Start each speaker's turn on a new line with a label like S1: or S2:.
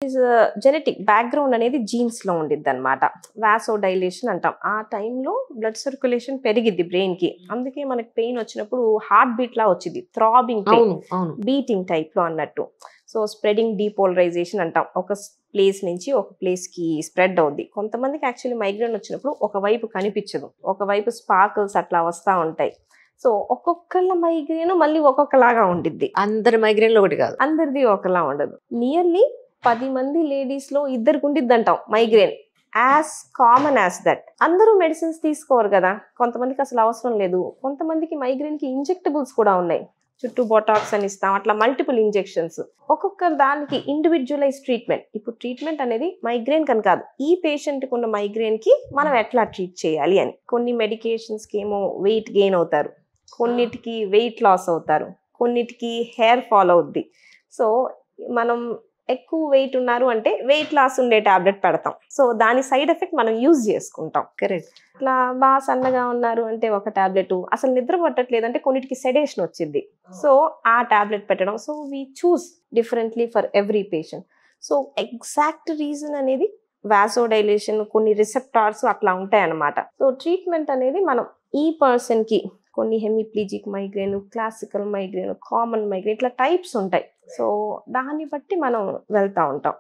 S1: Is genetic background అనేది jeans లో ఉండిద్ది అనమాట. వాసో డైలేషన్ అంటాం. ఆ టైంలో బ్లడ్ సర్క్యులేషన్ పెరిగిద్ది బ్రెయిన్ కి, అందుకే మనకి పెయిన్ వచ్చినప్పుడు హార్ట్ బీట్ లా వచ్చింది, థ్రాబింగ్ పెయిన్, బీటింగ్ టైప్ లో అన్నట్టు. సో స్ప్రెడింగ్ డీపోలరైజేషన్ అంటాం, ఒక ప్లేస్ నుంచి ఒక ప్లేస్ కి స్ప్రెడ్ అవుద్ది. కొంతమందికి యాక్చువల్లీ మైగ్రేన్ వచ్చినప్పుడు ఒకవైపు కనిపించదు, ఒకవైపు స్పార్కిల్స్ అట్లా వస్తూ ఉంటాయి. సో ఒక్కొక్కళ్ళ మైగ్రేన్ మళ్ళీ ఒక్కొక్కలాగా ఉండిద్ది.
S2: అందరి మైగ్రేన్లు ఒకటి కాదు,
S1: అందరిది ఒకలా ఉండదు. నియర్లీ 10 మంది లేడీస్ లో ఇద్దరికి ఉండిద్ది అంటాం migraine, as common as that. అందరూ మెడిసిన్స్ తీసుకోరు కదా, కొంతమందికి అసలు అవసరం లేదు. కొంతమందికి మైగ్రేన్ కి ఇంజెక్టబుల్స్ కూడా ఉన్నాయి, చుట్టూ బొటాక్స్ అని ఇస్తాం, అట్లా మల్టిపుల్ ఇంజెక్షన్స్. ఒక్కొక్క దానికి ఇండివిజువలైజ్ ట్రీట్మెంట్. ఇప్పుడు ట్రీట్మెంట్ అనేది మైగ్రేన్ కని కాదు, ఈ పేషెంట్ కి ఉన్న మైగ్రేన్ కి మనం ఎట్లా ట్రీట్ చేయాలి అని. కొన్ని మెడికేషన్స్ కి ఏమో వెయిట్ గెయిన్ అవుతారు, కొన్నిటికి వెయిట్ లాస్ అవుతారు, కొన్నిటికి హెయిర్ ఫాల్ అవుద్ది. సో మనం ఎక్కువ వెయిట్ ఉన్నారు అంటే వెయిట్ లాస్ ఉండే టాబ్లెట్ పెడతాం, సో దాని సైడ్ ఎఫెక్ట్ మనం యూజ్ చేసుకుంటాం.
S2: కరెక్ట్.
S1: ఇట్లా బాగా సన్నగా ఉన్నారు అంటే ఒక టాబ్లెట్, అసలు నిద్ర పట్టట్లేదంటే కొన్నిటికి సెడేషన్ వచ్చింది, సో ఆ టాబ్లెట్ పెట్టడం. So we choose differently for every patient. So exact reason అనేది వాసోడైలేషన్, కొన్ని రిసెప్టార్స్ అట్లా ఉంటాయి అన్నమాట. సో ట్రీట్మెంట్ అనేది మనం ఈ పర్సన్ కి కొన్ని hemiplegic migraine, classical migraine, common migraine, ఇట్లా టైప్స్ ఉంటాయి. సో దాన్ని బట్టి మనం వెళ్తా ఉంటాం.